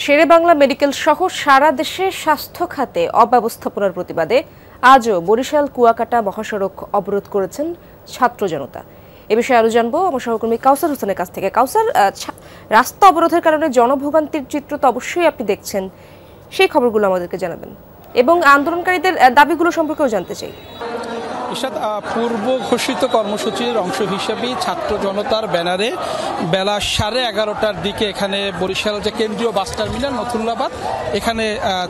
Sherebangla medical সহ সারা দেশে স্বাস্থ্য খাতে অব্যবস্থাপনার প্রতিবাদে আজও বরিশাল কুয়াকাটা মহাসড়ক অবরোধ করেছেন ছাত্র জনতা। এ বিষয়ে আরো জানবো আমার সহকর্মী কাউসার হোসেনের কাছ থেকে। কাউসার, রাস্তা অবরোধের কারণে জনভোগান্তির চিত্র তো অবশ্যই আপনি দেখছেন, সেই খবরগুলো আমাদেরকে জানাবেন এবং আন্দোলনকারীদের দাবিগুলো সম্পর্কেও জানতে চাই। পূর্ব ঘোষিত কর্মসূচির অংশ হিসেবেই ছাত্র জনতার ব্যানারে বেলা 11:30টার দিকে এখানে বরিশাল যে কেন্দ্রীয় বাস টার্মিনাল নথুল্লাবাদ, এখানে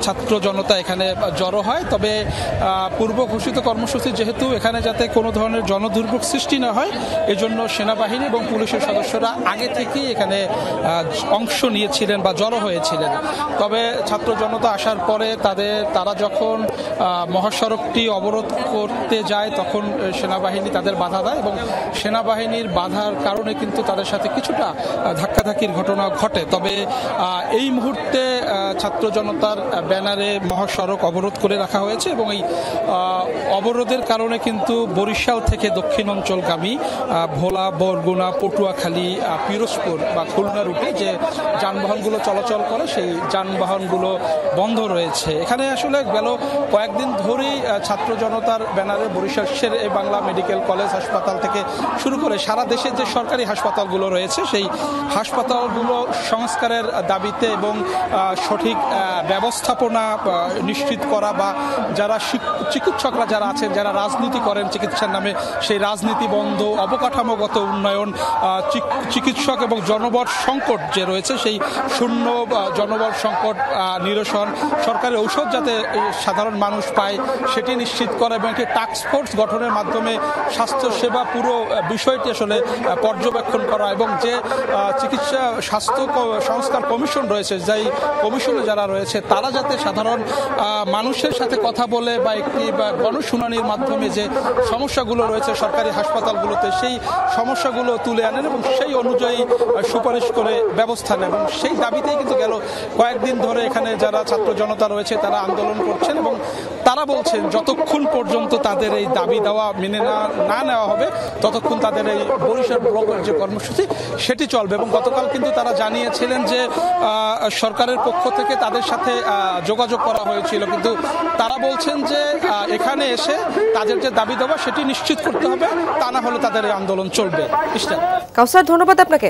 ছাত্র জনতা এখানে জড়ো হয়। তবে পূর্ব ঘোষিত কর্মসূচি যেহেতু এখানে যাতে কোনো ধরনের জনদুর্ভোগ সৃষ্টি না হয়, এজন্য সেনাবাহিনী এবং পুলিশের সদস্যরা আগে থেকেই এখানে অংশ নিয়েছিলেন বা জড়ো হয়েছিলেন। তবে ছাত্র জনতা আসার পরে তারা যখন মহাসড়কটি অবরোধ করতে যায় তখন সেনাবাহিনী তাদের বাধা দেয় এবং সেনাবাহিনীর বাধার কারণে কিন্তু তাদের সাথে কিছুটা ধাক্কাধাক্কির ঘটনা ঘটে। তবে এই মুহূর্তে ছাত্র জনতার ব্যানারে মহাসড়ক অবরোধ করে রাখা হয়েছে এবং এই অবরোধের কারণে কিন্তু বরিশাল থেকে দক্ষিণ অঞ্চলগামী ভোলা, বরগুনা, পটুয়াখালী, পিরোজপুর বা খুলনা রুটে যে যানবাহনগুলো চলাচল করে সেই যানবাহনগুলো বন্ধ রয়েছে। এখানে আসলে গেল কয়েকদিন ধরেই ছাত্র জনতার ব্যানারে বরিশাল শেরেবাংলা মেডিকেল কলেজ হাসপাতাল থেকে শুরু করে সারা দেশের যে সরকারি হাসপাতালগুলো রয়েছে সেই হাসপাতালগুলো সংস্কারের দাবিতে এবং সঠিক ব্যবস্থাপনা নিশ্চিত করা বা যারা চিকিৎসকরা যারা আছেন, যারা রাজনীতি করেন চিকিৎসার নামে, সেই রাজনীতি বন্ধ, অবকাঠামোগত উন্নয়ন, চিকিৎসক এবং জনবল সংকট যে রয়েছে সেই শূন্য জনবল সংকট নিরসন, সরকারি ঔষধ যাতে সাধারণ মানুষ পায় সেটি নিশ্চিত করা এবং একটি টাস্ক ফোর্স গঠনের মাধ্যমে স্বাস্থ্যসেবা পুরো বিষয়টি আসলে পর্যবেক্ষণ করা এবং যে চিকিৎসা স্বাস্থ্য সংস্কার কমিশন রয়েছে, যেই কমিশনে যারা রয়েছে তারা যাতে সাধারণ মানুষের সাথে কথা বলে বা একটি গণশুনানির মাধ্যমে যে সমস্যাগুলো রয়েছে সরকারি হাসপাতালগুলোতে সেই সমস্যাগুলো তুলে আনেন এবং সেই অনুযায়ী সুপারিশ করে ব্যবস্থা নেন। এবং সেই দাবিতেই কিন্তু গেল কয়েকদিন ধরে এখানে যারা ছাত্র জনতা রয়েছে তারা আন্দোলন করছেন এবং তারা বলছেন যতক্ষণ পর্যন্ত তাদের এই দাবি দেওয়া মেনে না নেওয়া হবে ততক্ষণ তাদের এই বরিশাল ব্লকের যে কর্মসূচি সেটি চলবে। এবং গতকাল কিন্তু তারা জানিয়েছিলেন যে সরকারের পক্ষ থেকে তাদের সাথে যোগাযোগ করা হয়েছিল, কিন্তু তারা বলছেন যে এখানে এসে তাদের যে দাবি দেওয়া সেটি নিশ্চিত করতে হবে, তা না হলে তাদের এই আন্দোলন চলবে। কাউসার, ধন্যবাদ আপনাকে।